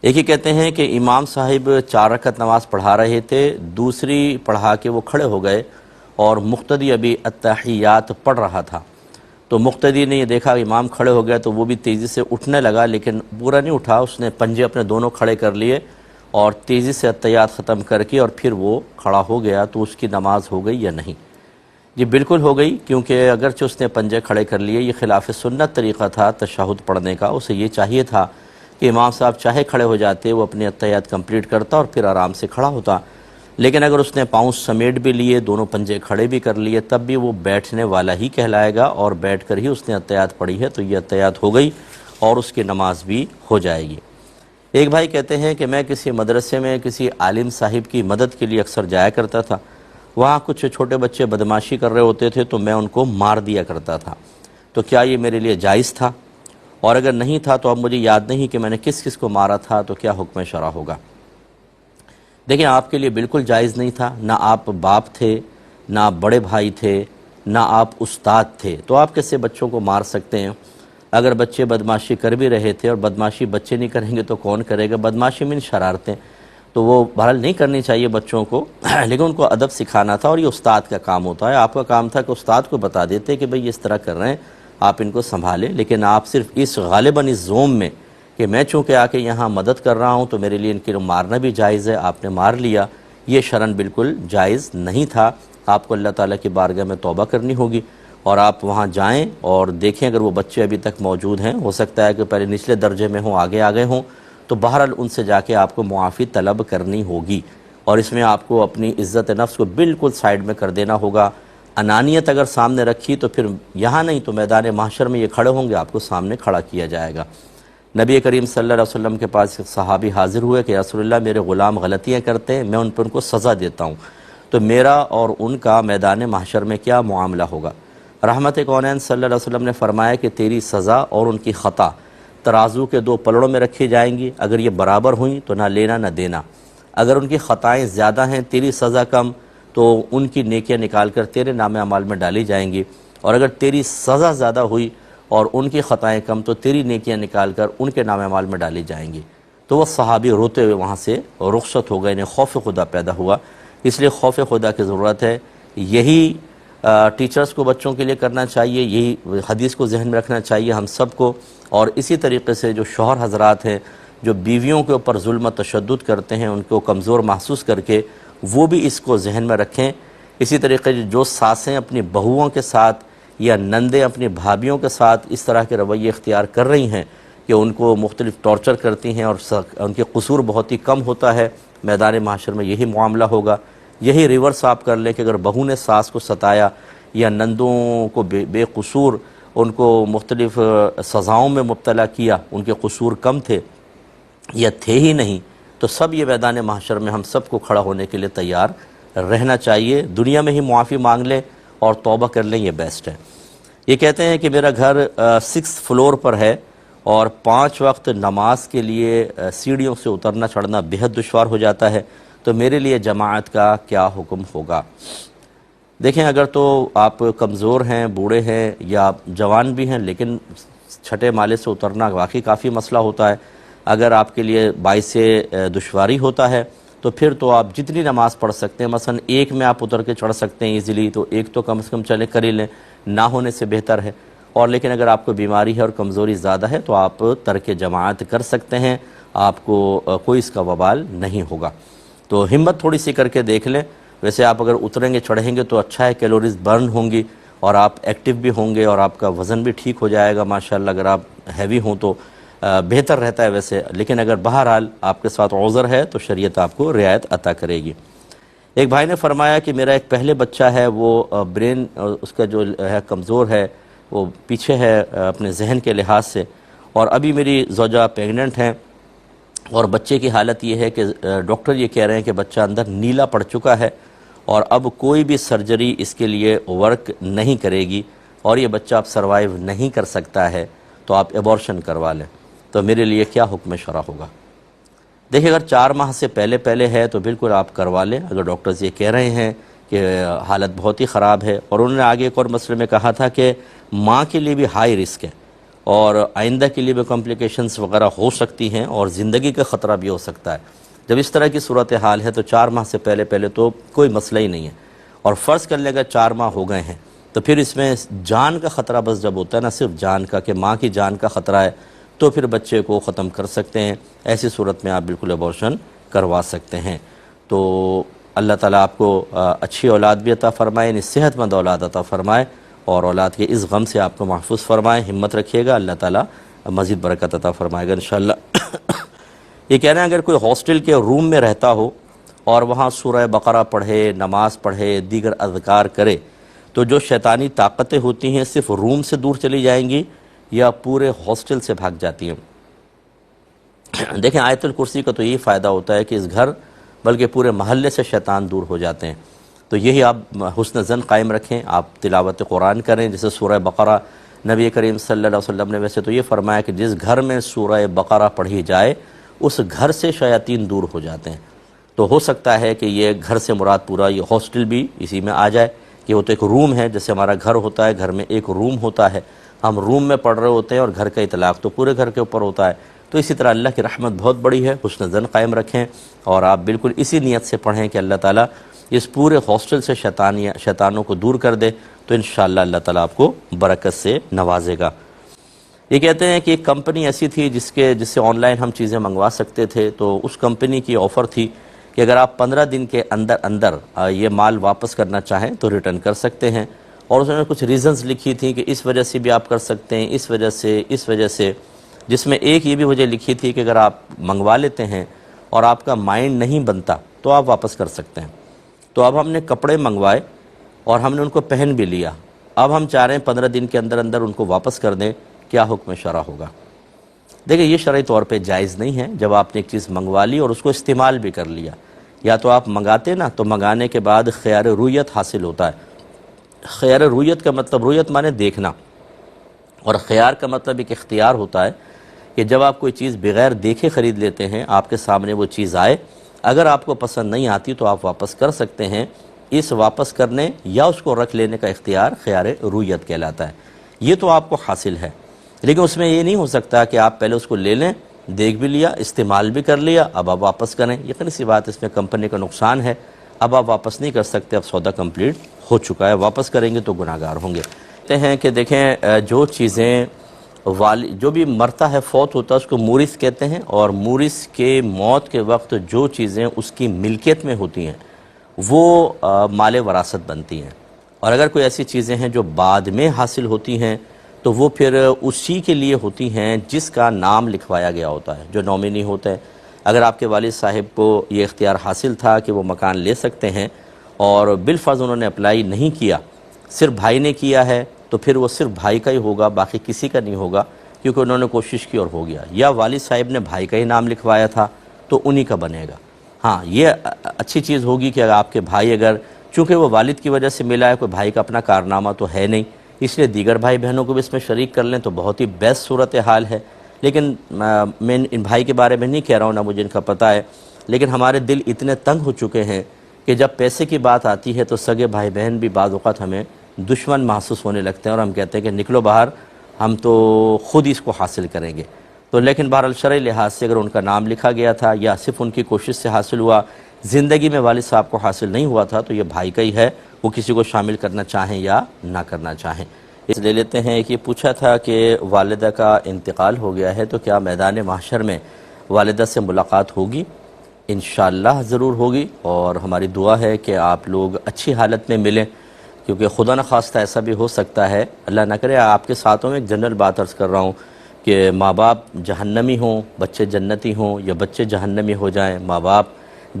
ایک ہی کہتے ہیں کہ امام صاحب 4 رکعت نماز پڑھا رہے تھے، دوسری پڑھا کے وہ کھڑے ہو گئے اور مقتدی ابھی التحیات پڑھ رہا تھا، تو مقتدی نے یہ دیکھا کہ امام کھڑے ہو گیا تو وہ بھی تیزی سے اٹھنے لگا، لیکن پورا نہیں اٹھا، اس نے پنجے اپنے دونوں کھڑے کر لیے اور تیزی سے التحیات ختم کر کے اور پھر وہ کھڑا ہو گیا، تو اس کی نماز ہو گئی یا نہیں؟ جی بالکل ہو گئی، کیونکہ اگرچہ اس نے پنجے کھڑے کر لیے، یہ خلاف سنت طریقہ تھا تشہد پڑھنے کا، اسے یہ چاہیے تھا کہ امام صاحب چاہے کھڑے ہو جاتے، وہ اپنے التحیات کمپلیٹ کرتا اور پھر آرام سے کھڑا ہوتا، لیکن اگر اس نے پاؤں سمیٹ بھی لیے، دونوں پنجے کھڑے بھی کر لیے، تب بھی وہ بیٹھنے والا ہی کہلائے گا، اور بیٹھ کر ہی اس نے التحیات پڑھی ہے تو یہ التحیات ہو گئی اور اس کی نماز بھی ہو جائے گی۔ ایک بھائی کہتے ہیں کہ میں کسی مدرسے میں کسی عالم صاحب کی مدد کے لیے اکثر جایا کرتا تھا، وہاں کچھ چھوٹے بچے بدمعاشی کر رہے ہوتے تھے تو میں ان کو مار دیا کرتا تھا، تو کیا یہ میرے لیے جائز تھا؟ اور اگر نہیں تھا تو اب مجھے یاد نہیں کہ میں نے کس کس کو مارا تھا، تو کیا حکم شرع ہوگا؟ دیکھیں، آپ کے لیے بالکل جائز نہیں تھا، نہ آپ باپ تھے، نہ آپ بڑے بھائی تھے، نہ آپ استاد تھے، تو آپ کیسے بچوں کو مار سکتے ہیں؟ اگر بچے بدمعاشی کر بھی رہے تھے، اور بدمعاشی بچے نہیں کریں گے تو کون کرے گا؟ بدمعاشی من شرارتیں، تو وہ بہرحال نہیں کرنی چاہیے بچوں کو، لیکن ان کو ادب سکھانا تھا، اور یہ استاد کا کام ہوتا ہے۔ آپ کا کام تھا کہ استاد کو بتا دیتے کہ بھئی اس طرح کر رہے ہیں، آپ ان کو سنبھالیں، لیکن آپ صرف اس غالباً اس زوم میں کہ میں چونکہ آ کے یہاں مدد کر رہا ہوں تو میرے لیے ان کے مارنا بھی جائز ہے، آپ نے مار لیا، یہ شرعاً بالکل جائز نہیں تھا۔ آپ کو اللہ تعالیٰ کی بارگاہ میں توبہ کرنی ہوگی، اور آپ وہاں جائیں اور دیکھیں اگر وہ بچے ابھی تک موجود ہیں، ہو سکتا ہے کہ پہلے نچلے درجے میں ہوں، آگے آگے ہوں، تو بہرحال ان سے جا کے آپ کو معافی طلب کرنی ہوگی، اور اس میں آپ کو اپنی عزت نفس کو بالکل سائیڈ میں کر دینا ہوگا۔ انانیت اگر سامنے رکھی تو پھر یہاں نہیں تو میدان محشر میں یہ کھڑے ہوں گے، آپ کو سامنے کھڑا کیا جائے گا۔ نبی کریم صلی اللہ علیہ وسلم کے پاس ایک صحابی حاضر ہوئے کہ رسول اللہ میرے غلام غلطیاں کرتے ہیں، میں ان پر ان کو سزا دیتا ہوں، تو میرا اور ان کا میدان محشر میں کیا معاملہ ہوگا؟ رحمت کونین صلی اللہ علیہ وسلم نے فرمایا کہ تیری سزا اور ان کی خطا ترازو کے 2 پلڑوں میں رکھی جائیں گی، اگر یہ برابر ہوئیں تو نہ لینا نہ دینا، اگر ان کی خطائیں زیادہ ہیں، تیری سزا کم، تو ان کی نیکیاں نکال کر تیرے نام اعمال میں ڈالی جائیں گی، اور اگر تیری سزا زیادہ ہوئی اور ان کی خطائیں کم تو تیری نیکیاں نکال کر ان کے نام اعمال میں ڈالی جائیں گی۔ تو وہ صحابی روتے ہوئے وہاں سے رخصت ہو گئے، انہیں خوف خدا پیدا ہوا۔ اس لیے خوف خدا کی ضرورت ہے، یہی ٹیچرز کو بچوں کے لیے کرنا چاہیے، یہی حدیث کو ذہن میں رکھنا چاہیے ہم سب کو، اور اسی طریقے سے جو شوہر حضرات ہیں جو بیویوں کے اوپر ظلم و تشدد کرتے ہیں، ان کو کمزور محسوس کر کے وہ بھی اس کو ذہن میں رکھیں۔ اسی طریقے سے جو ساسیں اپنی بہوؤں کے ساتھ یا نندیں اپنی بھابھیوں کے ساتھ اس طرح کے رویے اختیار کر رہی ہیں کہ ان کو مختلف ٹارچر کرتی ہیں اور ان کے قصور بہت ہی کم ہوتا ہے، میدان محشر میں یہی معاملہ ہوگا۔ یہی ریورس آپ کر لیں کہ اگر بہو نے ساس کو ستایا یا نندوں کو بے قصور ان کو مختلف سزاؤں میں مبتلا کیا، ان کے قصور کم تھے یا تھے ہی نہیں، تو سب یہ میدان محشر میں ہم سب کو کھڑا ہونے کے لیے تیار رہنا چاہیے۔ دنیا میں ہی معافی مانگ لیں اور توبہ کر لیں، یہ بیسٹ ہے۔ یہ کہتے ہیں کہ میرا گھر 6 فلور پر ہے اور 5 وقت نماز کے لیے سیڑھیوں سے اترنا چڑھنا بہت دشوار ہو جاتا ہے، تو میرے لیے جماعت کا کیا حکم ہوگا؟ دیکھیں، اگر تو آپ کمزور ہیں، بوڑھے ہیں، یا آپ جوان بھی ہیں لیکن چھٹے مالے سے اترنا واقعی کافی مسئلہ ہوتا ہے، اگر آپ کے لیے باعث دشواری ہوتا ہے تو پھر تو آپ جتنی نماز پڑھ سکتے ہیں، مثلا 1 میں آپ اتر کے چڑھ سکتے ہیں ایزیلی، تو 1 تو کم سے کم چلے کر ہی لیں، نہ ہونے سے بہتر ہے۔ اور لیکن اگر آپ کو بیماری ہے اور کمزوری زیادہ ہے تو آپ ترک جماعت کر سکتے ہیں، آپ کو کوئی اس کا وبال نہیں ہوگا۔ تو ہمت تھوڑی سی کر کے دیکھ لیں۔ ویسے آپ اگر اتریں گے چڑھیں گے تو اچھا ہے، کیلوریز برن ہوں گی اور آپ ایکٹیو بھی ہوں گے اور آپ کا وزن بھی ٹھیک ہو جائے گا ماشاءاللہ۔ اگر آپ ہیوی ہوں تو بہتر رہتا ہے ویسے، لیکن اگر بہرحال آپ کے ساتھ عذر ہے تو شریعت آپ کو رعایت عطا کرے گی۔ ایک بھائی نے فرمایا کہ میرا ایک پہلے بچہ ہے، وہ برین اس کا جو ہے کمزور ہے، وہ پیچھے ہے اپنے ذہن کے لحاظ سے، اور ابھی میری زوجہ پیگننٹ ہیں، اور بچے کی حالت یہ ہے کہ ڈاکٹر یہ کہہ رہے ہیں کہ بچہ اندر نیلا پڑ چکا ہے اور اب کوئی بھی سرجری اس کے لیے ورک نہیں کرے گی، اور یہ بچہ اب سروائیو نہیں کر سکتا ہے، تو آپ ایبورشن کروا لیں، تو میرے لیے کیا حکم شرع ہوگا؟ دیکھیں، اگر 4 ماہ سے پہلے ہے تو بالکل آپ کروا لیں، اگر ڈاکٹرز یہ کہہ رہے ہیں کہ حالت بہت ہی خراب ہے، اور انہوں نے آگے ایک اور مسئلے میں کہا تھا کہ ماں کے لیے بھی ہائی رسک ہے، اور آئندہ کے لیے بھی کمپلیکیشنز وغیرہ ہو سکتی ہیں اور زندگی کا خطرہ بھی ہو سکتا ہے۔ جب اس طرح کی صورتحال ہے تو 4 ماہ سے پہلے تو کوئی مسئلہ ہی نہیں ہے، اور فرض کر لے گا 4 ماہ ہو گئے ہیں تو پھر اس میں جان کا خطرہ بس جب ہوتا ہے نا، صرف جان کا، کہ ماں کی جان کا خطرہ ہے، تو پھر بچے کو ختم کر سکتے ہیں۔ ایسی صورت میں آپ بالکل ابورشن کروا سکتے ہیں۔ تو اللہ تعالیٰ آپ کو اچھی اولاد بھی عطا فرمائے، یعنی صحت مند اولاد عطا فرمائے، اور اولاد کے اس غم سے آپ کو محفوظ فرمائے۔ ہمت رکھیے گا، اللہ تعالیٰ مزید برکت عطا فرمائے گا انشاءاللہ۔ یہ کہہ رہے ہیں اگر کوئی ہاسٹل کے روم میں رہتا ہو اور وہاں سورہ بقرہ پڑھے، نماز پڑھے، دیگر اذکار کرے، تو جو شیطانی طاقتیں ہوتی ہیں صرف روم سے دور چلی جائیں گی یا پورے ہاسٹل سے بھاگ جاتی ہیں؟ دیکھیں، آیت الکرسی کا تو یہی فائدہ ہوتا ہے کہ اس گھر بلکہ پورے محلے سے شیطان دور ہو جاتے ہیں۔ تو یہی آپ حسن ظن قائم رکھیں، آپ تلاوت قرآن کریں، جیسے سورہ بقرہ نبی کریم صلی اللہ علیہ وسلم نے ویسے تو یہ فرمایا کہ جس گھر میں سورہ بقرہ پڑھی جائے اس گھر سے شیاطین دور ہو جاتے ہیں۔ تو ہو سکتا ہے کہ یہ گھر سے مراد پورا یہ ہاسٹل بھی اسی میں آ جائے، کہ وہ تو ایک روم ہے، جیسے ہمارا گھر ہوتا ہے، گھر میں ایک روم ہوتا ہے، ہم روم میں پڑھ رہے ہوتے ہیں، اور گھر کا اطلاق تو پورے گھر کے اوپر ہوتا ہے۔ تو اسی طرح اللہ کی رحمت بہت بڑی ہے، حسن ظن قائم رکھیں، اور آپ بالکل اسی نیت سے پڑھیں کہ اللہ تعالیٰ اس پورے ہاسٹل سے شیطانوں کو دور کر دے، تو انشاءاللہ اللہ تعالیٰ آپ کو برکت سے نوازے گا۔ یہ کہتے ہیں کہ ایک کمپنی ایسی تھی جس سے آن لائن ہم چیزیں منگوا سکتے تھے، تو اس کمپنی کی آفر تھی کہ اگر آپ 15 دن کے اندر یہ مال واپس کرنا چاہیں تو ریٹرن کر سکتے ہیں، اور اس نے کچھ ریزنز لکھی تھی کہ اس وجہ سے بھی آپ کر سکتے ہیں، اس وجہ سے، جس میں ایک یہ بھی وجہ لکھی تھی کہ اگر آپ منگوا لیتے ہیں اور آپ کا مائنڈ نہیں بنتا تو آپ واپس کر سکتے ہیں۔ تو اب ہم نے کپڑے منگوائے اور ہم نے ان کو پہن بھی لیا، اب ہم چاہ رہے ہیں 15 دن کے اندر ان کو واپس کر دیں، کیا حکم شرع ہوگا؟ دیکھیں، یہ شرعی طور پہ جائز نہیں ہے۔ جب آپ نے ایک چیز منگوا لی اور اس کو استعمال بھی کر لیا، یا تو آپ منگاتے نا تو منگانے کے بعد خیار رویت حاصل ہوتا ہے۔ خیار رویت کا مطلب، رویت مانے دیکھنا، اور خیار کا مطلب ایک اختیار ہوتا ہے کہ جب آپ کوئی چیز بغیر دیکھے خرید لیتے ہیں، آپ کے سامنے وہ چیز آئے، اگر آپ کو پسند نہیں آتی تو آپ واپس کر سکتے ہیں۔ اس واپس کرنے یا اس کو رکھ لینے کا اختیار خیار رویت کہلاتا ہے۔ یہ تو آپ کو حاصل ہے، لیکن اس میں یہ نہیں ہو سکتا کہ آپ پہلے اس کو لے لیں، دیکھ بھی لیا، استعمال بھی کر لیا، اب آپ واپس کریں۔ یقینی سی بات، اس میں کمپنی کا نقصان ہے، اب آپ واپس نہیں کر سکتے، اب سودا کمپلیٹ ہو چکا ہے، واپس کریں گے تو گناہ گار ہوں گے۔ کہتے ہیں کہ دیکھیں، جو چیزیں جو بھی مرتا ہے، فوت ہوتا ہے، اس کو مورث کہتے ہیں، اور مورث کے موت کے وقت جو چیزیں اس کی ملکیت میں ہوتی ہیں وہ مال وراثت بنتی ہیں، اور اگر کوئی ایسی چیزیں ہیں جو بعد میں حاصل ہوتی ہیں تو وہ پھر اسی کے لیے ہوتی ہیں جس کا نام لکھوایا گیا ہوتا ہے، جو نومینی ہوتا ہے۔ اگر آپ کے والد صاحب کو یہ اختیار حاصل تھا کہ وہ مکان لے سکتے ہیں اور بالفرض انہوں نے اپلائی نہیں کیا، صرف بھائی نے کیا ہے، تو پھر وہ صرف بھائی کا ہی ہوگا، باقی کسی کا نہیں ہوگا، کیونکہ انہوں نے کوشش کی اور ہو گیا۔ یا والد صاحب نے بھائی کا ہی نام لکھوایا تھا تو انہی کا بنے گا۔ ہاں، یہ اچھی چیز ہوگی کہ اگر آپ کے بھائی، اگر چونکہ وہ والد کی وجہ سے ملا ہے، کوئی بھائی کا اپنا کارنامہ تو ہے نہیں، اس لیے دیگر بھائی بہنوں کو بھی اس میں شریک کر لیں تو بہت ہی بیسٹ صورتحال ہے۔ لیکن میں ان بھائی کے بارے میں نہیں کہہ رہا ہوں، نہ مجھے ان کا پتہ ہے، لیکن ہمارے دل اتنے تنگ ہو چکے ہیں کہ جب پیسے کی بات آتی ہے تو سگے بھائی بہن بھی بعض اوقات ہمیں دشمن محسوس ہونے لگتے ہیں، اور ہم کہتے ہیں کہ نکلو باہر، ہم تو خود اس کو حاصل کریں گے۔ تو لیکن بہرحال شرعی لحاظ سے اگر ان کا نام لکھا گیا تھا یا صرف ان کی کوشش سے حاصل ہوا، زندگی میں والد صاحب کو حاصل نہیں ہوا تھا، تو یہ بھائی کا ہی ہے، وہ کسی کو شامل کرنا چاہیں یا نہ کرنا چاہیں۔ اس لے لیتے ہیں کہ یہ پوچھا تھا کہ والدہ کا انتقال ہو گیا ہے تو کیا میدان محشر میں والدہ سے ملاقات ہوگی؟ انشاءاللہ ضرور ہوگی، اور ہماری دعا ہے کہ آپ لوگ اچھی حالت میں ملیں، کیونکہ خدا نخواستہ ایسا بھی ہو سکتا ہے، اللہ نہ کرے۔ آپ کے ساتھوں میں ایک جنرل بات عرض کر رہا ہوں کہ ماں باپ جہنمی ہوں، بچے جنتی ہوں، یا بچے جہنمی ہو جائیں، ماں باپ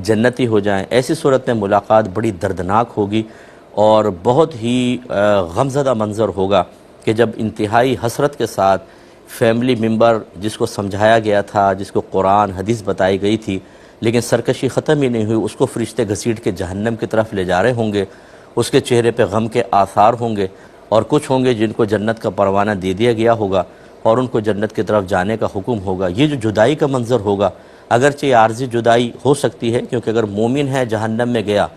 جنتی ہو جائیں، ایسی صورت میں ملاقات بڑی دردناک ہوگی، اور بہت ہی غمزدہ منظر ہوگا کہ جب انتہائی حسرت کے ساتھ فیملی ممبر جس کو سمجھایا گیا تھا، جس کو قرآن حدیث بتائی گئی تھی، لیکن سرکشی ختم ہی نہیں ہوئی، اس کو فرشتے گھسیٹ کے جہنم کی طرف لے جا رہے ہوں گے، اس کے چہرے پہ غم کے آثار ہوں گے، اور کچھ ہوں گے جن کو جنت کا پروانہ دے دیا گیا ہوگا اور ان کو جنت کی طرف جانے کا حکم ہوگا۔ یہ جو جدائی کا منظر ہوگا، اگرچہ یہ عارضی جدائی ہو سکتی ہے، کیونکہ اگر مومن ہے جہنم میں گیا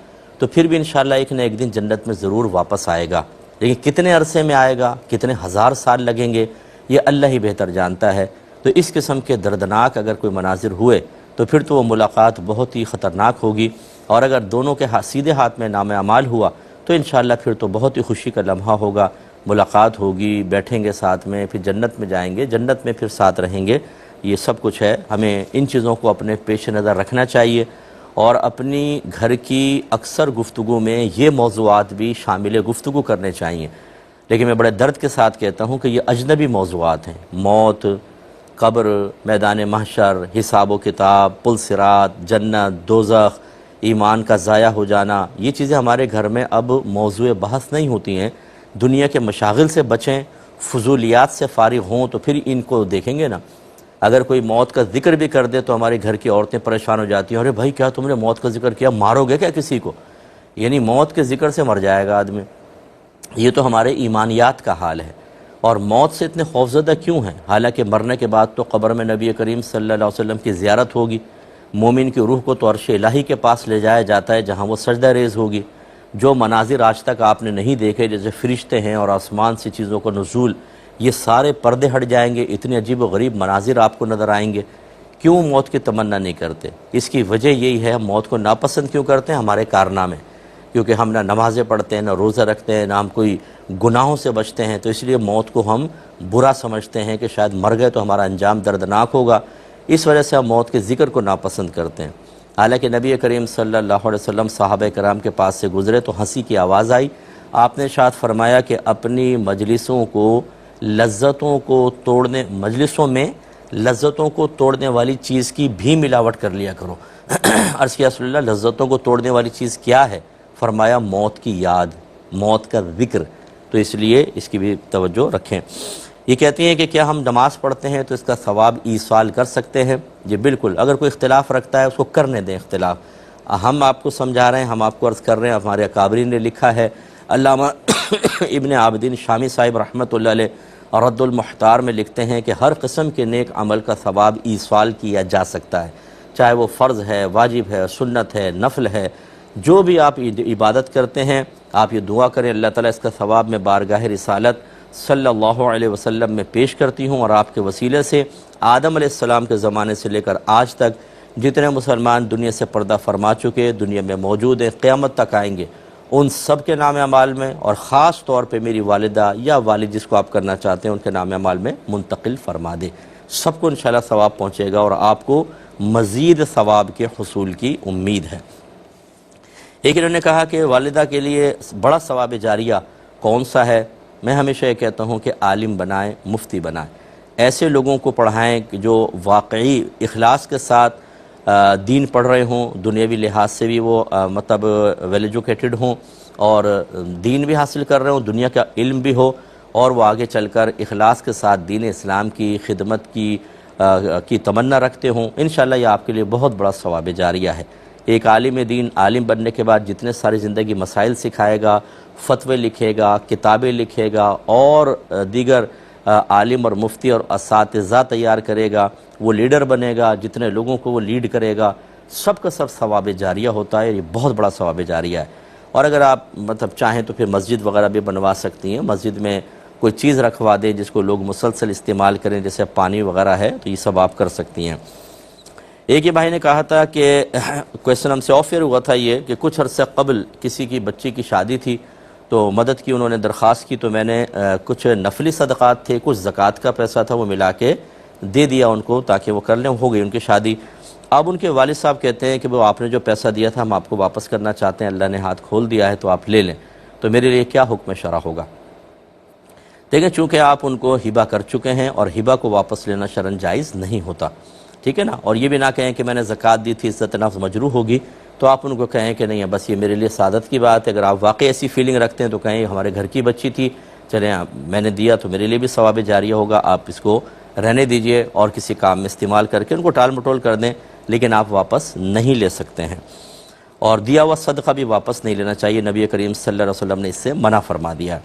تو پھر بھی انشاءاللہ ایک نہ ایک دن جنت میں ضرور واپس آئے گا، لیکن کتنے عرصے میں آئے گا، کتنے ہزار سال لگیں گے، یہ اللہ ہی بہتر جانتا ہے۔ تو اس قسم کے دردناک اگر کوئی مناظر ہوئے تو پھر تو وہ ملاقات بہت ہی خطرناک ہوگی، اور اگر دونوں کے سیدھے ہاتھ میں نام اعمال ہوا تو انشاءاللہ پھر تو بہت ہی خوشی کا لمحہ ہوگا، ملاقات ہوگی، بیٹھیں گے ساتھ میں، پھر جنت میں جائیں گے، جنت میں پھر ساتھ رہیں گے۔ یہ سب کچھ ہے، ہمیں ان چیزوں کو اپنے پیش نظر رکھنا چاہیے، اور اپنی گھر کی اکثر گفتگو میں یہ موضوعات بھی شامل گفتگو کرنے چاہیے۔ لیکن میں بڑے درد کے ساتھ کہتا ہوں کہ یہ اجنبی موضوعات ہیں، موت، قبر، میدان محشر، حساب و کتاب، پل صراط، جنت، دوزخ، ایمان کا ضائع ہو جانا، یہ چیزیں ہمارے گھر میں اب موضوع بحث نہیں ہوتی ہیں۔ دنیا کے مشاغل سے بچیں، فضولیات سے فارغ ہوں تو پھر ان کو دیکھیں گے نا۔ اگر کوئی موت کا ذکر بھی کر دے تو ہمارے گھر کی عورتیں پریشان ہو جاتی ہیں، ارے بھائی کیا تم نے موت کا ذکر کیا، مارو گے کیا کسی کو؟ یعنی موت کے ذکر سے مر جائے گا آدمی۔ یہ تو ہمارے ایمانیات کا حال ہے۔ اور موت سے اتنے خوفزدہ کیوں ہیں؟ حالانکہ مرنے کے بعد تو قبر میں نبی کریم صلی اللہ علیہ وسلم کی زیارت ہوگی، مومن کی روح کو تو عرش الہی کے پاس لے جایا جاتا ہے جہاں وہ سجدہ ریز ہوگی۔ جو مناظر آج تک آپ نے نہیں دیکھے، جیسے فرشتے ہیں اور آسمان سے چیزوں کا نزول، یہ سارے پردے ہٹ جائیں گے، اتنے عجیب و غریب مناظر آپ کو نظر آئیں گے۔ کیوں موت کی تمنا نہیں کرتے؟ اس کی وجہ یہی ہے، ہم موت کو ناپسند کیوں کرتے ہیں؟ ہمارے کارنامے، کیونکہ ہم نہ نمازیں پڑھتے ہیں، نہ روزہ رکھتے ہیں، نہ ہم کوئی گناہوں سے بچتے ہیں، تو اس لیے موت کو ہم برا سمجھتے ہیں کہ شاید مر گئے تو ہمارا انجام دردناک ہوگا، اس وجہ سے ہم موت کے ذکر کو ناپسند کرتے ہیں۔ حالانکہ نبی کریم صلی اللہ علیہ وسلم صحابہ کرام کے پاس سے گزرے تو ہنسی کی آواز آئی، آپ نے ارشاد فرمایا کہ اپنی مجلسوں میں لذتوں کو توڑنے والی چیز کی بھی ملاوٹ کر لیا کرو۔ عرض کیا رسول اللہ، لذتوں کو توڑنے والی چیز کیا ہے؟ فرمایا موت کی یاد، موت کا ذکر، تو اس لیے اس کی بھی توجہ رکھیں۔ یہ کہتی ہیں کہ کیا ہم نماز پڑھتے ہیں تو اس کا ثواب ایصال کر سکتے ہیں؟ جی بالکل، اگر کوئی اختلاف رکھتا ہے اس کو کرنے دیں اختلاف۔ ہم آپ کو سمجھا رہے ہیں، ہم آپ کو عرض کر رہے ہیں، ہمارے اکابرین نے لکھا ہے، علامہ ابن عابدین شامی صاحب رحمۃ اللہ علیہ رد المحتار میں لکھتے ہیں کہ ہر قسم کے نیک عمل کا ثواب ایصال کیا جا سکتا ہے، چاہے وہ فرض ہے، واجب ہے، سنت ہے، نفل ہے، جو بھی آپ عبادت کرتے ہیں، آپ یہ دعا کریں اللہ تعالیٰ اس کا ثواب میں بارگاہ رسالت صلی اللہ علیہ وسلم میں پیش کرتی ہوں، اور آپ کے وسیلے سے آدم علیہ السلام کے زمانے سے لے کر آج تک جتنے مسلمان دنیا سے پردہ فرما چکے، دنیا میں موجود ہیں، قیامت تک آئیں گے، ان سب کے نام اعمال میں، اور خاص طور پہ میری والدہ یا والد جس کو آپ کرنا چاہتے ہیں ان کے نام اعمال میں منتقل فرما دے، سب کو انشاءاللہ ثواب پہنچے گا، اور آپ کو مزید ثواب کے حصول کی امید ہے۔ ایک انہوں نے کہا کہ والدہ کے لیے بڑا ثواب جاریہ کون سا ہے؟ میں ہمیشہ یہ کہتا ہوں کہ عالم بنائیں، مفتی بنائیں، ایسے لوگوں کو پڑھائیں کہ جو واقعی اخلاص کے ساتھ دین پڑھ رہے ہوں، دنیاوی لحاظ سے بھی وہ مطلب ویل ایجوکیٹڈ ہوں، اور دین بھی حاصل کر رہے ہوں، دنیا کا علم بھی ہو، اور وہ آگے چل کر اخلاص کے ساتھ دین اسلام کی خدمت کی تمنا رکھتے ہوں، انشاءاللہ یہ آپ کے لیے بہت بڑا ثواب جاریہ ہے۔ ایک عالم دین عالم بننے کے بعد جتنے ساری زندگی مسائل سکھائے گا، فتوے لکھے گا، کتابیں لکھے گا، اور دیگر عالم اور مفتی اور اساتذہ تیار کرے گا، وہ لیڈر بنے گا، جتنے لوگوں کو وہ لیڈ کرے گا، سب کا سب ثواب جاریہ ہوتا ہے، یہ بہت بڑا ثواب جاریہ ہے۔ اور اگر آپ مطلب چاہیں تو پھر مسجد وغیرہ بھی بنوا سکتی ہیں، مسجد میں کوئی چیز رکھوا دیں جس کو لوگ مسلسل استعمال کریں، جیسے پانی وغیرہ ہے، تو یہ سب آپ کر سکتی ہیں۔ ایک یہ بھائی نے کہا تھا کہ کویسچن ہم سے آفر ہوا تھا یہ کہ کچھ عرصہ قبل کسی کی بچی کی شادی تھی تو مدد کی، انہوں نے درخواست کی، تو میں نے کچھ نفلی صدقات تھے، کچھ زکوٰۃ کا پیسہ تھا، وہ ملا کے دے دیا ان کو تاکہ وہ کر لیں، ہو گئی ان کی شادی۔ اب ان کے والد صاحب کہتے ہیں کہ وہ آپ نے جو پیسہ دیا تھا ہم آپ کو واپس کرنا چاہتے ہیں، اللہ نے ہاتھ کھول دیا ہے تو آپ لے لیں، تو میرے لیے کیا حکم شرع ہوگا؟ دیکھیں، چونکہ آپ ان کو ہبہ کر چکے ہیں اور ہبہ کو واپس لینا شرعاً جائز نہیں ہوتا، ٹھیک ہے نا؟ اور یہ بھی نہ کہیں کہ میں نے زکوٰۃ دی تھی، عزت نفس مجروح ہوگی، تو آپ ان کو کہیں کہ نہیں بس یہ میرے لیے سعادت کی بات ہے۔ اگر آپ واقعی ایسی فیلنگ رکھتے ہیں تو کہیں ہمارے گھر کی بچی تھی، چلیں میں نے دیا تو میرے لیے بھی ثواب جاریہ ہوگا، آپ اس کو رہنے دیجئے اور کسی کام میں استعمال کر کے ان کو ٹال مٹول کر دیں، لیکن آپ واپس نہیں لے سکتے ہیں۔ اور دیا ہوا صدقہ بھی واپس نہیں لینا چاہیے، نبی کریم صلی اللہ علیہ وسلم نے اس سے منع فرما دیا۔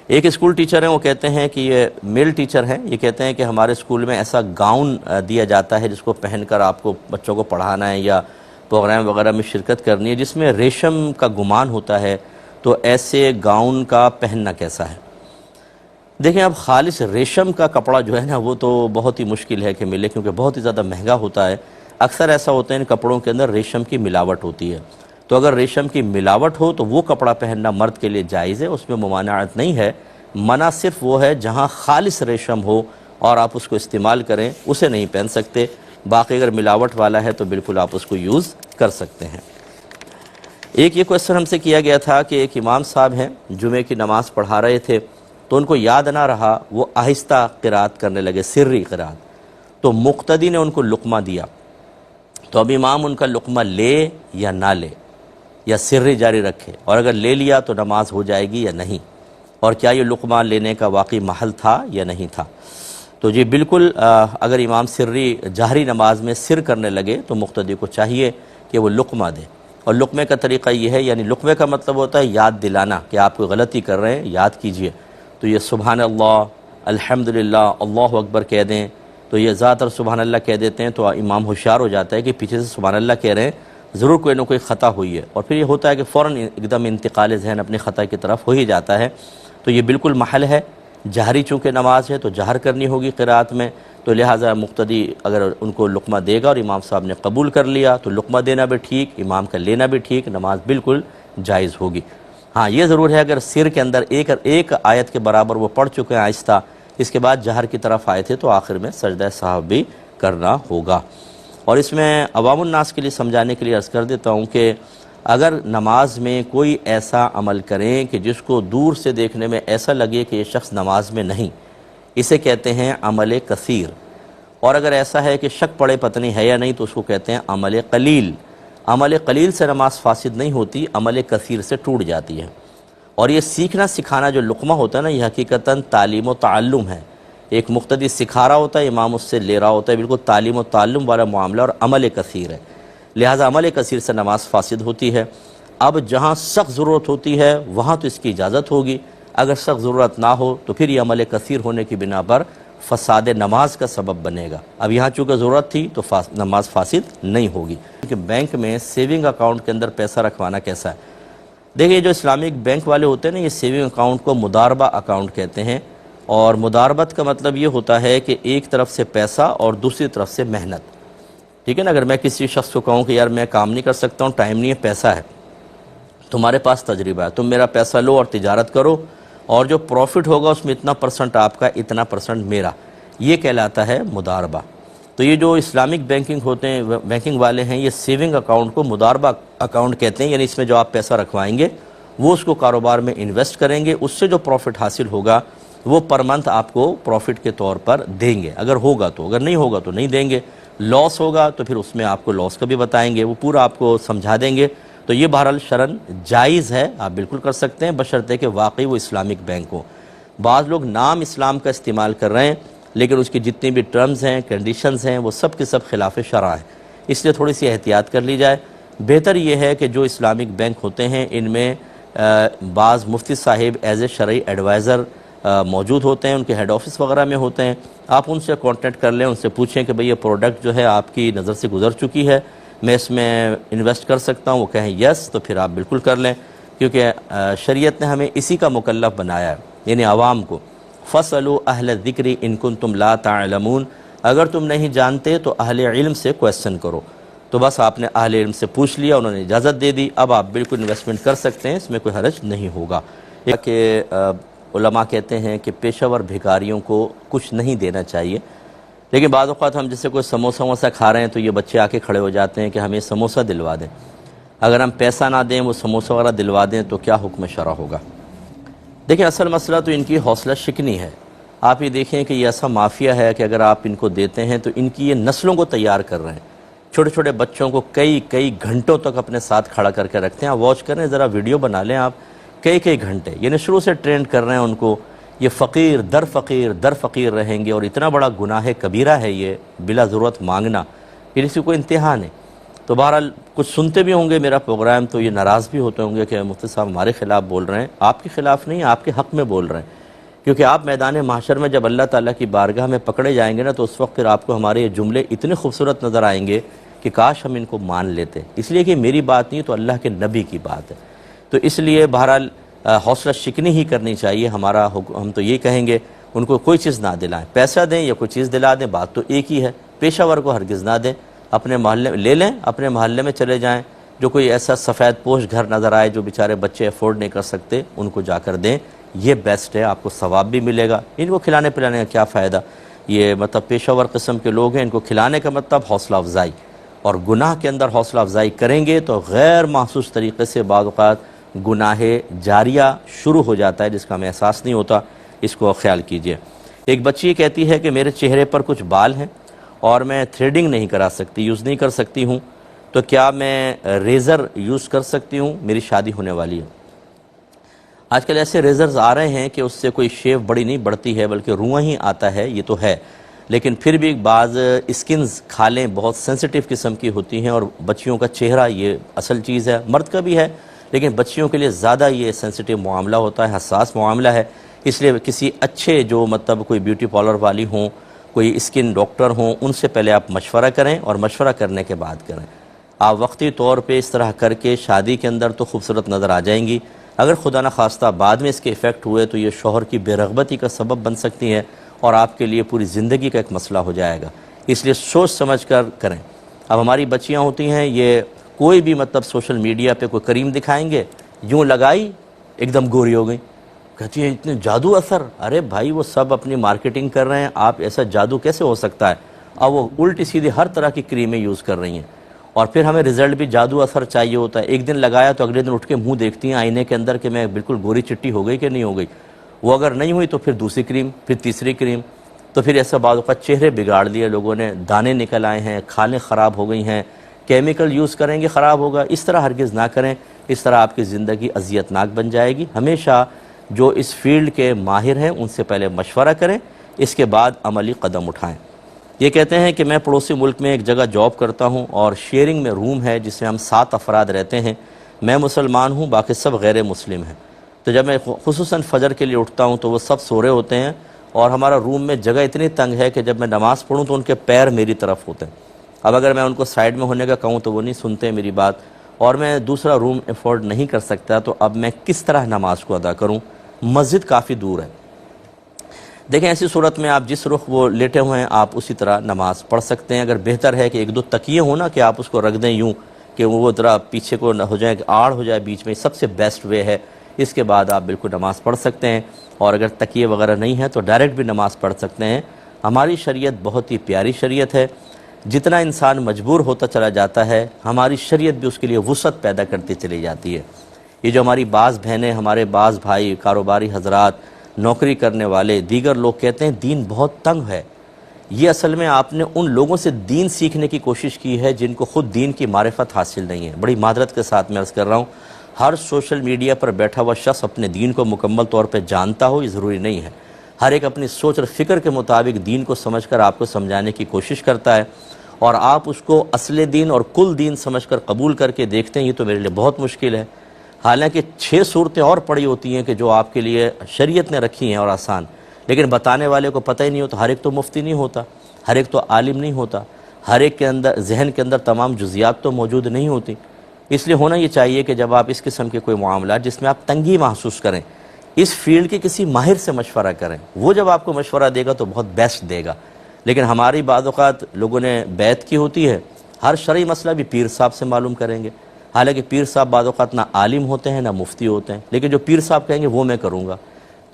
ایک اسکول ٹیچر ہیں، وہ کہتے ہیں کہ یہ میل ٹیچر ہیں، یہ کہتے ہیں کہ ہمارے اسکول میں ایسا گاؤن دیا جاتا ہے جس کو پہن کر آپ کو بچوں کو پڑھانا ہے یا پروگرام وغیرہ میں شرکت کرنی ہے، جس میں ریشم کا گمان ہوتا ہے، تو ایسے گاؤن کا پہننا کیسا ہے؟ دیکھیں اب خالص ریشم کا کپڑا جو ہے نا وہ تو بہت ہی مشکل ہے کہ ملے، کیونکہ بہت ہی زیادہ مہنگا ہوتا ہے۔ اکثر ایسا ہوتا ہے ان کپڑوں کے اندر ریشم کی ملاوٹ ہوتی ہے، تو اگر ریشم کی ملاوٹ ہو تو وہ کپڑا پہننا مرد کے لیے جائز ہے، اس میں ممانعت نہیں ہے۔ منع صرف وہ ہے جہاں خالص ریشم ہو اور آپ اس کو استعمال کریں، اسے نہیں پہن سکتے۔ باقی اگر ملاوٹ والا ہے تو بالکل آپ اس کو یوز کر سکتے ہیں۔ ایک یہ کویسچن ہم سے کیا گیا تھا کہ ایک امام صاحب ہیں، جمعے کی نماز پڑھا رہے تھے تو ان کو یاد نہ رہا، وہ آہستہ قرات کرنے لگے، سری قرات، تو مقتدی نے ان کو لقمہ دیا، تو اب امام ان کا لقمہ لے یا نہ لے، یا سری جاری رکھے، اور اگر لے لیا تو نماز ہو جائے گی یا نہیں، اور کیا یہ لقمہ لینے کا واقعی محل تھا یا نہیں تھا؟ تو جی بالکل، اگر امام سری جہری نماز میں سر کرنے لگے تو مقتدی کو چاہیے کہ وہ لقمہ دے، اور لقمے کا طریقہ یہ ہے، یعنی لقمے کا مطلب ہوتا ہے یاد دلانا کہ آپ کوئی غلطی کر رہے ہیں، یاد کیجئے، تو یہ سبحان اللہ، الحمدللہ، اللہ اکبر کہہ دیں، تو یہ زیادہ تر سبحان اللہ کہہ دیتے ہیں تو امام ہوشیار ہو جاتا ہے کہ پیچھے سے سبحان اللہ کہہ رہے ہیں، ضرور کوئی نہ کوئی خطا ہوئی ہے، اور پھر یہ ہوتا ہے کہ فوراً ایک دم انتقال ذہن اپنی خطا کی طرف ہو ہی جاتا ہے۔ تو یہ بالکل محل ہے، جہری چونکہ نماز ہے تو جہر کرنی ہوگی قرات میں، تو لہٰذا مقتدی اگر ان کو لقمہ دے گا اور امام صاحب نے قبول کر لیا تو لقمہ دینا بھی ٹھیک، امام کا لینا بھی ٹھیک، نماز بالکل جائز ہوگی۔ ہاں یہ ضرور ہے اگر سر کے اندر ایک آیت کے برابر وہ پڑھ چکے ہیں آہستہ، اس کے بعد جہر کی طرف آئے تھے تو آخر میں سجدہ سہو بھی کرنا ہوگا۔ اور اس میں عوام الناس کے لیے سمجھانے کے لیے عرض کر دیتا ہوں کہ اگر نماز میں کوئی ایسا عمل کریں کہ جس کو دور سے دیکھنے میں ایسا لگے کہ یہ شخص نماز میں نہیں، اسے کہتے ہیں عمل کثیر، اور اگر ایسا ہے کہ شک پڑے پتہ نہیں ہے یا نہیں تو اس کو کہتے ہیں عمل قلیل۔ عمل قلیل سے نماز فاسد نہیں ہوتی، عمل کثیر سے ٹوٹ جاتی ہے۔ اور یہ سیکھنا سکھانا جو لقمہ ہوتا ہے نا، یہ حقیقتاً تعلیم و تعلم ہے، ایک مقتدی سکھا رہا ہوتا ہے، امام اس سے لے رہا ہوتا ہے، بالکل تعلیم و تعلم والا معاملہ، اور عمل کثیر ہے، لہٰذا عمل کثیر سے نماز فاسد ہوتی ہے۔ اب جہاں سخت ضرورت ہوتی ہے وہاں تو اس کی اجازت ہوگی، اگر سخت ضرورت نہ ہو تو پھر یہ عمل کثیر ہونے کی بنا پر فساد نماز کا سبب بنے گا۔ اب یہاں چونکہ ضرورت تھی تو نماز فاسد نہیں ہوگی۔ کہ بینک میں سیونگ اکاؤنٹ کے اندر پیسہ رکھوانا کیسا ہے؟ دیکھیں جو اسلامک بینک والے ہوتے ہیں نا، یہ سیونگ اکاؤنٹ کو مداربہ اکاؤنٹ کہتے ہیں، اور مداربت کا مطلب یہ ہوتا ہے کہ ایک طرف سے پیسہ اور دوسری طرف سے محنت، ٹھیک ہے نا؟ اگر میں کسی شخص کو کہوں کہ یار میں کام نہیں کر سکتا ہوں، ٹائم نہیں ہے، پیسہ ہے، تمہارے پاس تجربہ ہے، تم میرا پیسہ لو اور تجارت کرو، اور جو پروفٹ ہوگا اس میں اتنا پرسنٹ آپ کا، اتنا پرسنٹ میرا، یہ کہلاتا ہے مداربہ۔ تو یہ جو اسلامک بینکنگ ہوتے ہیں، بینکنگ والے ہیں، یہ سیونگ اکاؤنٹ کو مداربہ اکاؤنٹ کہتے ہیں، یعنی اس میں جو آپ پیسہ رکھوائیں گے وہ اس کو کاروبار میں انویسٹ کریں گے، اس سے جو پروفٹ حاصل ہوگا وہ پر منتھ آپ کو پروفٹ کے طور پر دیں گے، اگر ہوگا تو، اگر نہیں ہوگا تو نہیں دیں گے، لاس ہوگا تو پھر اس میں آپ کو لاس کا بھی بتائیں گے، وہ پورا آپ کو سمجھا دیں گے۔ تو یہ بہرحال شرعاً جائز ہے، آپ بالکل کر سکتے ہیں، بشرطے کہ واقعی وہ اسلامک بینک ہو۔ بعض لوگ نام اسلام کا استعمال کر رہے ہیں لیکن اس کی جتنی بھی ٹرمز ہیں، کنڈیشنز ہیں، وہ سب کے سب خلاف شرع ہیں، اس لیے تھوڑی سی احتیاط کر لی جائے۔ بہتر یہ ہے کہ جو اسلامک بینک ہوتے ہیں ان میں بعض مفتی صاحب ایز اے شرعی ایڈوائزر موجود ہوتے ہیں، ان کے ہیڈ آفس وغیرہ میں ہوتے ہیں، آپ ان سے کانٹیکٹ کر لیں، ان سے پوچھیں کہ بھئی یہ پروڈکٹ جو ہے آپ کی نظر سے گزر چکی ہے، میں اس میں انویسٹ کر سکتا ہوں، وہ کہیں یس تو پھر آپ بالکل کر لیں، کیونکہ شریعت نے ہمیں اسی کا مکلف بنایا ہے، یعنی عوام کو، فَاسْأَلُوا أَهْلَ الذِّكْرِ إِن كُنتُمْ لَا تَعْلَمُونَ، اگر تم نہیں جانتے تو اہل علم سے کویسچن کرو۔ تو بس آپ نے اہل علم سے پوچھ لیا، انہوں نے اجازت دے دی، اب آپ بالکل انویسٹمنٹ کر سکتے ہیں، اس میں کوئی حرج نہیں ہوگا۔ کہ علماء کہتے ہیں کہ پیشہ ور بھکاریوں کو کچھ نہیں دینا چاہیے، لیکن بعض اوقات ہم جیسے کوئی سموسہ وموسہ کھا رہے ہیں تو یہ بچے آ کے کھڑے ہو جاتے ہیں کہ ہمیں سموسہ دلوا دیں، اگر ہم پیسہ نہ دیں وہ سموسہ وغیرہ دلوا دیں تو کیا حکم شرع ہوگا؟ دیکھیں اصل مسئلہ تو ان کی حوصلہ شکنی ہے۔ آپ یہ دیکھیں کہ یہ ایسا مافیا ہے کہ اگر آپ ان کو دیتے ہیں تو ان کی یہ نسلوں کو تیار کر رہے ہیں، چھوٹے چھوٹے بچوں کو کئی گھنٹوں تک اپنے ساتھ کھڑا کر کے رکھتے ہیں، آپ واچ کریں، ذرا ویڈیو بنا لیں آپ، کئی گھنٹے، یعنی شروع سے ٹرینڈ کر رہے ہیں ان کو، یہ فقیر در فقیر رہیں گے، اور اتنا بڑا گناہ کبیرہ ہے یہ بلا ضرورت مانگنا، پھر اسی کو انتہا نہیں۔ تو بہرحال کچھ سنتے بھی ہوں گے میرا پروگرام تو یہ ناراض بھی ہوتے ہوں گے کہ مفتی صاحب ہمارے خلاف بول رہے ہیں، آپ کے خلاف نہیں، آپ کے حق میں بول رہے ہیں، کیونکہ آپ میدان محشر میں جب اللہ تعالیٰ کی بارگاہ میں پکڑے جائیں گے نا تو اس وقت پھر آپ کو ہمارے یہ جملے اتنے خوبصورت نظر آئیں گے کہ کاش ہم ان کو مان لیتے، اس لیے کہ میری بات نہیں تو اللہ کے نبی کی بات ہے۔ تو اس لیے بہرحال حوصلہ شکنی ہی کرنی چاہیے. ہم تو یہ کہیں گے ان کو کوئی چیز نہ دلائیں, پیسہ دیں یا کوئی چیز دلا دیں, بات تو ایک ہی ہے. پیشہ ور کو ہرگز نہ دیں, اپنے محلے میں لے لیں, اپنے محلے میں چلے جائیں. جو کوئی ایسا سفید پوش گھر نظر آئے جو بیچارے بچے افورڈ نہیں کر سکتے, ان کو جا کر دیں, یہ بیسٹ ہے, آپ کو ثواب بھی ملے گا. ان کو کھلانے پلانے کا کیا فائدہ, یہ مطلب پیشہ ور قسم کے لوگ ہیں, ان کو کھلانے کا مطلب حوصلہ افزائی, اور گناہ کے اندر حوصلہ افزائی کریں گے تو غیر محسوس طریقے سے بعض اوقات گناہ جاریہ شروع ہو جاتا ہے جس کا ہمیں احساس نہیں ہوتا. اس کو خیال کیجئے. ایک بچی کہتی ہے کہ میرے چہرے پر کچھ بال ہیں اور میں تھریڈنگ نہیں کرا سکتی, یوز نہیں کر سکتی ہوں, تو کیا میں ریزر یوز کر سکتی ہوں, میری شادی ہونے والی ہے. آج کل ایسے ریزرز آ رہے ہیں کہ اس سے کوئی شیو بڑی نہیں بڑھتی ہے بلکہ رواں ہی آتا ہے, یہ تو ہے, لیکن پھر بھی بعض اسکنز کھالیں بہت سینسٹیو قسم کی ہوتی ہیں, اور بچیوں کا چہرہ یہ اصل چیز ہے, مرد کا بھی ہے لیکن بچیوں کے لیے زیادہ یہ سینسٹیو معاملہ ہوتا ہے, حساس معاملہ ہے. اس لیے کسی اچھے جو مطلب کوئی بیوٹی پارلر والی ہوں, کوئی اسکن ڈاکٹر ہوں, ان سے پہلے آپ مشورہ کریں, اور مشورہ کرنے کے بعد کریں. آپ وقتی طور پہ اس طرح کر کے شادی کے اندر تو خوبصورت نظر آ جائیں گی, اگر خدا نخواستہ بعد میں اس کے ایفیکٹ ہوئے تو یہ شوہر کی بے رغبتی کا سبب بن سکتی ہیں, اور آپ کے لیے پوری زندگی کا ایک مسئلہ ہو جائے گا. اس لیے سوچ سمجھ کر کریں. اب ہماری بچیاں ہوتی ہیں, یہ کوئی بھی مطلب سوشل میڈیا پہ کوئی کریم دکھائیں گے, یوں لگائی ایک دم گوری ہو گئی, کہتی ہے اتنے جادو اثر. ارے بھائی وہ سب اپنی مارکیٹنگ کر رہے ہیں, آپ ایسا جادو کیسے ہو سکتا ہے. اب وہ الٹی سیدھی ہر طرح کی کریمیں یوز کر رہی ہیں, اور پھر ہمیں رزلٹ بھی جادو اثر چاہیے ہوتا ہے. ایک دن لگایا تو اگلے دن اٹھ کے منہ دیکھتی ہیں آئینے کے اندر کہ میں بالکل گوری چٹی ہو گئی کہ نہیں ہو گئی. وہ اگر نہیں ہوئی تو پھر دوسری کریم, پھر تیسری کریم, تو پھر ایسا بعض اوقات چہرے بگاڑ لیے لوگوں نے, دانے نکل آئے ہیں, کھالیں خراب ہو گئی ہیں, کیمیکل یوز کریں گے خراب ہوگا. اس طرح ہرگز نہ کریں, اس طرح آپ کی زندگی اذیت ناک بن جائے گی. ہمیشہ جو اس فیلڈ کے ماہر ہیں ان سے پہلے مشورہ کریں, اس کے بعد عملی قدم اٹھائیں. یہ کہتے ہیں کہ میں پڑوسی ملک میں ایک جگہ جاب کرتا ہوں اور شیئرنگ میں روم ہے جس میں ہم 7 افراد رہتے ہیں. میں مسلمان ہوں, باقی سب غیر مسلم ہیں. تو جب میں خصوصاً فجر کے لیے اٹھتا ہوں تو وہ سب سو رہے ہوتے ہیں, اور ہمارا روم میں جگہ اتنی تنگ ہے کہ جب میں نماز پڑھوں تو ان کے پیر میری طرف ہوتے ہیں. اب اگر میں ان کو سائیڈ میں ہونے کا کہوں تو وہ نہیں سنتے میری بات, اور میں دوسرا روم افورڈ نہیں کر سکتا, تو اب میں کس طرح نماز کو ادا کروں. مسجد کافی دور ہے. دیکھیں ایسی صورت میں آپ جس رخ وہ لیٹے ہوئے ہیں آپ اسی طرح نماز پڑھ سکتے ہیں. اگر بہتر ہے کہ 1-2 تکیے ہوں نا, کہ آپ اس کو رکھ دیں یوں کہ وہ ذرا پیچھے کو نہ ہو جائے, کہ آڑ ہو جائے بیچ میں, سب سے بیسٹ وے ہے. اس کے بعد آپ بالکل نماز پڑھ سکتے ہیں, اور اگر تکیے وغیرہ نہیں ہیں تو ڈائریکٹ بھی نماز پڑھ سکتے ہیں. ہماری شریعت بہت ہی پیاری شریعت ہے. جتنا انسان مجبور ہوتا چلا جاتا ہے, ہماری شریعت بھی اس کے لیے وسعت پیدا کرتی چلی جاتی ہے. یہ جو ہماری بعض بہنیں, ہمارے بعض بھائی, کاروباری حضرات, نوکری کرنے والے, دیگر لوگ کہتے ہیں دین بہت تنگ ہے. یہ اصل میں آپ نے ان لوگوں سے دین سیکھنے کی کوشش کی ہے جن کو خود دین کی معرفت حاصل نہیں ہے. بڑی معذرت کے ساتھ میں عرض کر رہا ہوں, ہر سوشل میڈیا پر بیٹھا ہوا شخص اپنے دین کو مکمل طور پہ جانتا ہو, یہ ضروری نہیں ہے. ہر ایک اپنی سوچ اور فکر کے مطابق دین کو سمجھ کر آپ کو سمجھانے کی کوشش کرتا ہے, اور آپ اس کو اصل دین اور کل دین سمجھ کر قبول کر کے دیکھتے ہیں. یہ تو میرے لیے بہت مشکل ہے. حالانکہ 6 صورتیں اور پڑی ہوتی ہیں کہ جو آپ کے لیے شریعت نے رکھی ہیں اور آسان, لیکن بتانے والے کو پتہ ہی نہیں ہوتا. ہر ایک تو مفتی نہیں ہوتا, ہر ایک تو عالم نہیں ہوتا, ہر ایک کے اندر ذہن کے اندر تمام جزیات تو موجود نہیں ہوتی. اس لیے ہونا یہ چاہیے کہ جب آپ اس قسم کے کوئی معاملات جس میں آپ تنگی محسوس کریں, اس فیلڈ کے کسی ماہر سے مشورہ کریں. وہ جب آپ کو مشورہ دے گا تو بہت بیسٹ دے گا. لیکن ہماری بعض اوقات لوگوں نے بیعت کی ہوتی ہے, ہر شرعی مسئلہ بھی پیر صاحب سے معلوم کریں گے. حالانکہ پیر صاحب بعض اوقات نہ عالم ہوتے ہیں نہ مفتی ہوتے ہیں, لیکن جو پیر صاحب کہیں گے وہ میں کروں گا.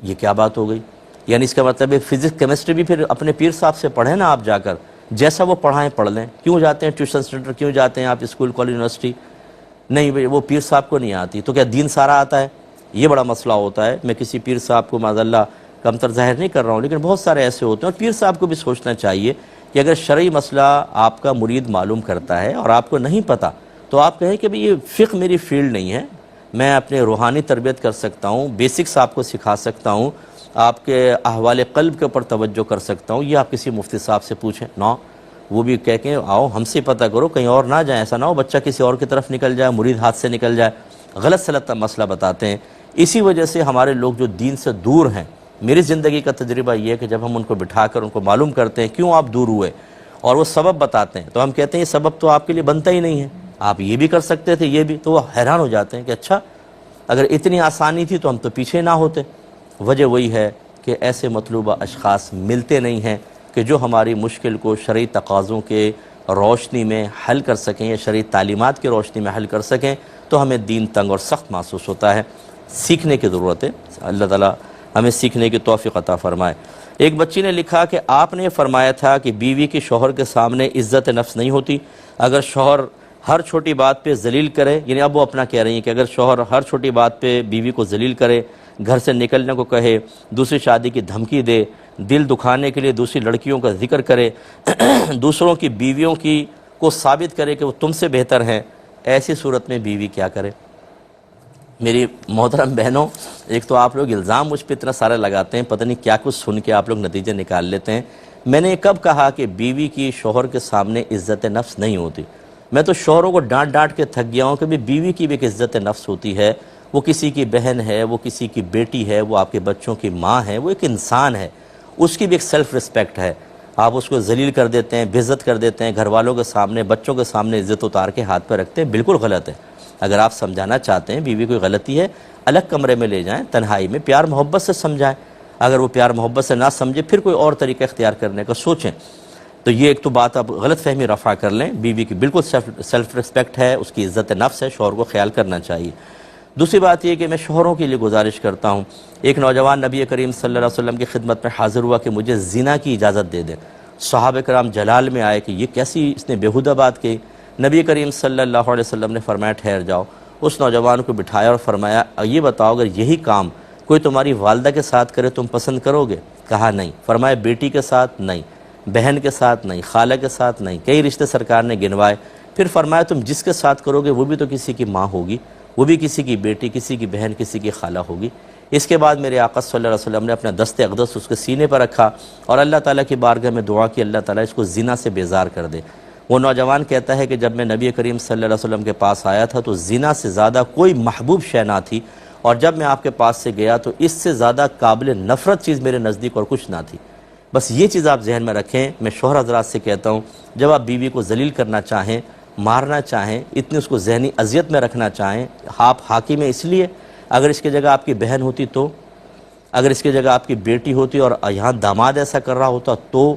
یہ کیا بات ہو گئی؟ یعنی اس کا مطلب ہے فزکس کیمسٹری بھی پھر اپنے پیر صاحب سے پڑھیں نا آپ جا کر, جیسا وہ پڑھائیں پڑھ لیں. کیوں جاتے ہیں ٹیوشن سینٹر, کیوں جاتے ہیں آپ اسکول کالج یونیورسٹی؟ نہیں بھئی وہ پیر صاحب کو نہیں آتی, تو کیا دین سارا آتا ہے؟ یہ بڑا مسئلہ ہوتا ہے. میں کسی پیر صاحب کو معاذاللہ کمتر ظاہر نہیں کر رہا ہوں, لیکن بہت سارے ایسے ہوتے ہیں. اور پیر صاحب کو بھی سوچنا چاہیے کہ اگر شرعی مسئلہ آپ کا مرید معلوم کرتا ہے اور آپ کو نہیں پتہ, تو آپ کہیں کہ بھئی یہ فقہ میری فیلڈ نہیں ہے, میں اپنے روحانی تربیت کر سکتا ہوں, بیسکس آپ کو سکھا سکتا ہوں, آپ کے احوال قلب کے اوپر توجہ کر سکتا ہوں. یہ آپ کسی مفتی صاحب سے پوچھیں نا, وہ بھی کہہ کے آؤ ہم سے پتہ کرو, کہیں اور نہ جائیں, ایسا نہ ہو بچہ کسی اور کی طرف نکل جائے, مرید ہاتھ سے نکل جائے. غلط سلط مسئلہ بتاتے ہیں. اسی وجہ سے ہمارے لوگ جو دین سے دور ہیں, میری زندگی کا تجربہ یہ ہے کہ جب ہم ان کو بٹھا کر ان کو معلوم کرتے ہیں کیوں آپ دور ہوئے, اور وہ سبب بتاتے ہیں, تو ہم کہتے ہیں یہ سبب تو آپ کے لیے بنتا ہی نہیں ہے, آپ یہ بھی کر سکتے تھے, یہ بھی. تو وہ حیران ہو جاتے ہیں کہ اچھا اگر اتنی آسانی تھی تو ہم تو پیچھے نہ ہوتے۔ وجہ وہی ہے کہ ایسے مطلوبہ اشخاص ملتے نہیں ہیں کہ جو ہماری مشکل کو شرعی تقاضوں کے روشنی میں حل کر سکیں یا شرعی تعلیمات کی روشنی میں حل کر سکیں، تو ہمیں دین تنگ اور سخت محسوس ہوتا ہے۔ سیکھنے کی ضرورت ہے، اللہ تعالیٰ ہمیں سیکھنے کی توفیق عطا فرمائے۔ ایک بچی نے لکھا کہ آپ نے فرمایا تھا کہ بیوی کی شوہر کے سامنے عزت نفس نہیں ہوتی، اگر شوہر ہر چھوٹی بات پہ ذلیل کرے، یعنی اب وہ اپنا کہہ رہی ہیں کہ اگر شوہر ہر چھوٹی بات پہ بیوی کو ذلیل کرے، گھر سے نکلنے کو کہے، دوسری شادی کی دھمکی دے، دل دکھانے کے لیے دوسری لڑکیوں کا ذکر کرے، دوسروں کی بیویوں کو ثابت کرے کہ وہ تم سے بہتر ہیں، ایسی صورت میں بیوی کیا کرے؟ میری محترم بہنوں، ایک تو آپ لوگ الزام مجھ پہ اتنا سارا لگاتے ہیں، پتہ نہیں کیا کچھ سن کے آپ لوگ نتیجے نکال لیتے ہیں۔ میں نے کب کہا کہ بیوی کی شوہر کے سامنے عزت نفس نہیں ہوتی؟ میں تو شوہروں کو ڈانٹ ڈانٹ کے تھک گیا ہوں کہ بیوی کی بھی ایک عزت نفس ہوتی ہے، وہ کسی کی بہن ہے، وہ کسی کی بیٹی ہے، وہ آپ کے بچوں کی ماں ہے، وہ ایک انسان ہے، اس کی بھی ایک سیلف رسپیکٹ ہے۔ آپ اس کو ذلیل کر دیتے ہیں، بے عزت کر دیتے ہیں، گھر والوں کے سامنے، بچوں کے سامنے عزت اتار کے ہاتھ پہ رکھتے ہیں، بالکل غلط ہے۔ اگر آپ سمجھانا چاہتے ہیں بیوی کوئی غلطی ہے، الگ کمرے میں لے جائیں، تنہائی میں پیار محبت سے سمجھائیں۔ اگر وہ پیار محبت سے نہ سمجھے، پھر کوئی اور طریقہ اختیار کرنے کا سوچیں۔ تو یہ ایک تو بات آپ غلط فہمی رفع کر لیں، بیوی کی بالکل سیلف رسپیکٹ ہے، اس کی عزت نفس ہے، شوہر کو خیال کرنا چاہیے۔ دوسری بات یہ کہ میں شوہروں کے لیے گزارش کرتا ہوں، ایک نوجوان نبی کریم صلی اللہ علیہ وسلم کی خدمت میں حاضر ہوا کہ مجھے زنا کی اجازت دے دیں۔ صحابہ کرام جلال میں آئے کہ یہ کیسی اس نے بیہودہ بات کی۔ نبی کریم صلی اللہ علیہ وسلم نے فرمایا ٹھہر جاؤ، اس نوجوان کو بٹھایا اور فرمایا یہ بتاؤ اگر یہی کام کوئی تمہاری والدہ کے ساتھ کرے تم پسند کرو گے؟ کہا نہیں۔ فرمایا بیٹی کے ساتھ نہیں، بہن کے ساتھ نہیں، خالہ کے ساتھ نہیں، کئی رشتے سرکار نے گنوائے۔ پھر فرمایا تم جس کے ساتھ کرو گے وہ بھی تو کسی کی ماں ہوگی، وہ بھی کسی کی بیٹی، کسی کی بہن، کسی کی خالہ ہوگی۔ اس کے بعد میرے آقا صلی اللہ علیہ وسلم نے اپنا دست اقدس اس کے سینے پر رکھا اور اللہ تعالیٰ کی بارگاہ میں دعا کی، اللہ تعالیٰ اس کو زنا سے بیزار کر دے۔ وہ نوجوان کہتا ہے کہ جب میں نبی کریم صلی اللہ علیہ وسلم کے پاس آیا تھا تو زنا سے زیادہ کوئی محبوب شے نہ تھی، اور جب میں آپ کے پاس سے گیا تو اس سے زیادہ قابل نفرت چیز میرے نزدیک اور کچھ نہ تھی۔ بس یہ چیز آپ ذہن میں رکھیں۔ میں شوہر حضرات سے کہتا ہوں، جب آپ بیوی کو ذلیل کرنا چاہیں، مارنا چاہیں، اتنی اس کو ذہنی اذیت میں رکھنا چاہیں، آپ حاکم ہیں اس لیے، اگر اس کی جگہ آپ کی بہن ہوتی تو، اگر اس کی جگہ آپ کی بیٹی ہوتی اور یہاں داماد ایسا کر رہا ہوتا تو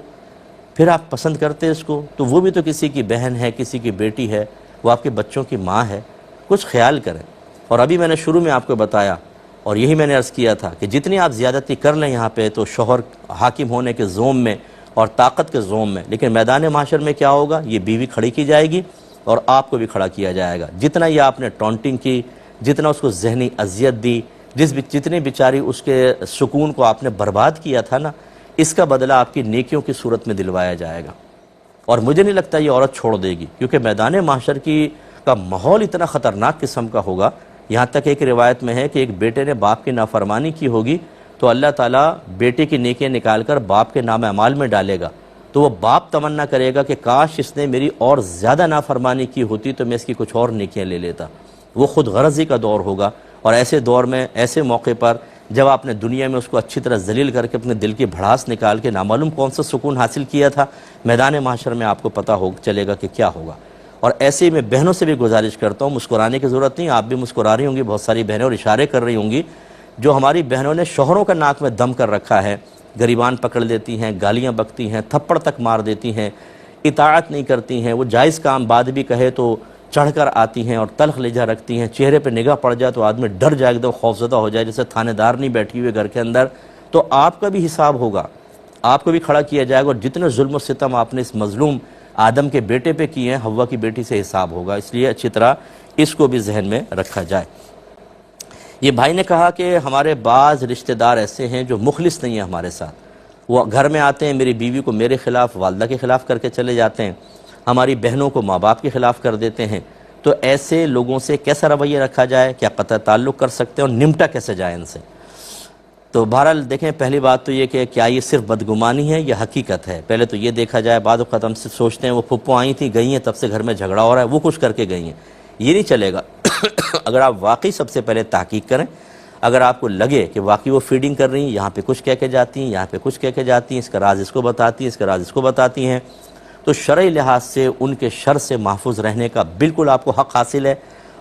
پھر آپ پسند کرتے اس کو؟ تو وہ بھی تو کسی کی بہن ہے، کسی کی بیٹی ہے، وہ آپ کے بچوں کی ماں ہے۔ کچھ خیال کریں۔ اور ابھی میں نے شروع میں آپ کو بتایا اور یہی میں نے عرض کیا تھا کہ جتنی آپ زیادتی کر لیں یہاں پہ تو شوہر حاکم ہونے کے زوم میں اور طاقت کے زوم میں، لیکن میدان معاشر میں کیا ہوگا؟ یہ بیوی کھڑی کی جائے گی اور آپ کو بھی کھڑا کیا جائے گا۔ جتنا یہ آپ نے ٹونٹنگ کی، جتنا اس کو ذہنی اذیت دی، جتنی بیچاری اس کے سکون کو آپ نے برباد کیا تھا نا، اس کا بدلہ آپ کی نیکیوں کی صورت میں دلوایا جائے گا۔ اور مجھے نہیں لگتا یہ عورت چھوڑ دے گی، کیونکہ میدان معاشر کا ماحول اتنا خطرناک قسم کا ہوگا۔ یہاں تک ایک روایت میں ہے کہ ایک بیٹے نے باپ کی نافرمانی کی ہوگی تو اللہ تعالیٰ بیٹے کی نیکیاں نکال کر باپ کے نام اعمال میں ڈالے گا، تو وہ باپ تمنا کرے گا کہ کاش اس نے میری اور زیادہ نافرمانی کی ہوتی تو میں اس کی کچھ اور نیکیاں لے لیتا۔ وہ خود غرضی کا دور ہوگا، اور ایسے دور میں، ایسے موقع پر جب آپ نے دنیا میں اس کو اچھی طرح ذلیل کر کے اپنے دل کی بھڑاس نکال کے نامعلوم کون سا سکون حاصل کیا تھا، میدان محشر میں آپ کو پتہ چلے گا کہ کیا ہوگا۔ اور ایسے ہی میں بہنوں سے بھی گزارش کرتا ہوں، مسکرانے کی ضرورت نہیں، آپ بھی مسکرا رہی ہوں گی، بہت ساری بہنیں اور اشارے کر رہی ہوں گی، جو ہماری بہنوں نے شوہروں کا ناک میں دم کر رکھا ہے، گریبان پکڑ لیتی ہیں، گالیاں بکتی ہیں، تھپڑ تک مار دیتی ہیں، اطاعت نہیں کرتی ہیں، وہ جائز کام بعد بھی کہے تو چڑھ کر آتی ہیں اور تلخ لہجہ رکھتی ہیں، چہرے پہ نگاہ پڑ جائے تو آدمی ڈر جائے، ایک دم خوفزدہ ہو جائے جیسے تھانے دار نہیں بیٹھی ہوئے گھر کے اندر۔ تو آپ کا بھی حساب ہوگا، آپ کو بھی کھڑا کیا جائے گا، اور جتنے ظلم و ستم آپ نے اس مظلوم آدم کے بیٹے پہ کیے ہیں، حوا کی بیٹی سے حساب ہوگا، اس لیے اچھی طرح اس کو بھی ذہن میں رکھا جائے۔ یہ بھائی نے کہا کہ ہمارے بعض رشتہ دار ایسے ہیں جو مخلص نہیں ہیں ہمارے ساتھ، وہ گھر میں آتے ہیں، میری بیوی کو میرے خلاف، والدہ کے خلاف کر کے چلے جاتے ہیں، ہماری بہنوں کو ماں باپ کے خلاف کر دیتے ہیں۔ تو ایسے لوگوں سے کیسا رویہ رکھا جائے، کیا قطع تعلق کر سکتے ہیں اور نمٹا کیسے جائے ان سے؟ تو بہرحال دیکھیں، پہلی بات تو یہ کہ کیا یہ صرف بدگمانی ہے یا حقیقت ہے؟ پہلے تو یہ دیکھا جائے۔ بعض اوقات ہم صرف سوچتے ہیں وہ پھپھو آئی تھیں، گئی ہیں، تب سے گھر میں جھگڑا ہو رہا ہے، وہ کچھ کر کے گئی ہیں، یہ نہیں چلے گا۔ اگر آپ واقعی سب سے پہلے تحقیق کریں، اگر آپ کو لگے کہ واقعی وہ فیڈنگ کر رہی ہیں، یہاں پہ کچھ کہہ کے جاتی ہیں، یہاں پہ کچھ کہہ کے جاتی ہیں، اس کا راز اس کو بتاتی ہیں، اس کا راز اس کو بتاتی ہیں، تو شرعی لحاظ سے ان کے شر سے محفوظ رہنے کا بالکل آپ کو حق حاصل ہے،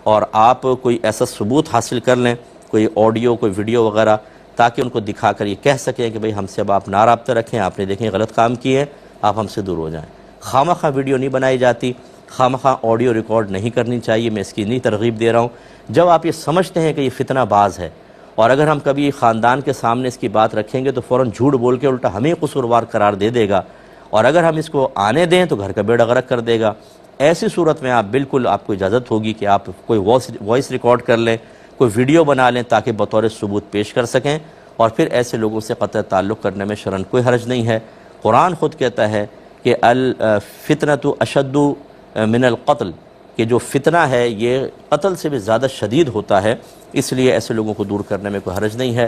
اور آپ کوئی ایسا ثبوت حاصل کر لیں، کوئی آڈیو، کوئی ویڈیو وغیرہ، تاکہ ان کو دکھا کر یہ کہہ سکیں کہ بھئی ہم سے اب آپ نہ رابطہ رکھیں، آپ نے دیکھیں غلط کام کیے، آپ ہم سے دور ہو جائیں۔ خواہ مخواہ ویڈیو نہیں بنائی جاتی، خواہ مخواہ آڈیو ریکارڈ نہیں کرنی چاہیے، میں اس کی نہیں ترغیب دے رہا ہوں۔ جب آپ یہ سمجھتے ہیں کہ یہ فتنہ باز ہے، اور اگر ہم کبھی خاندان کے سامنے اس کی بات رکھیں گے تو فوراً جھوٹ بول کے الٹا ہمیں قصوروار قرار دے گا، اور اگر ہم اس کو آنے دیں تو گھر کا بیڑا غرق کر دے گا۔ ایسی صورت میں آپ کو اجازت ہوگی کہ آپ کوئی وائس ریکارڈ کر لیں، کوئی ویڈیو بنا لیں، تاکہ بطور ثبوت پیش کر سکیں، اور پھر ایسے لوگوں سے قطع تعلق کرنے میں شرعاً کوئی حرج نہیں ہے۔ قرآن خود کہتا ہے کہ الفتنۃ اشد من القتل، کہ جو فتنہ ہے یہ قتل سے بھی زیادہ شدید ہوتا ہے، اس لیے ایسے لوگوں کو دور کرنے میں کوئی حرج نہیں ہے۔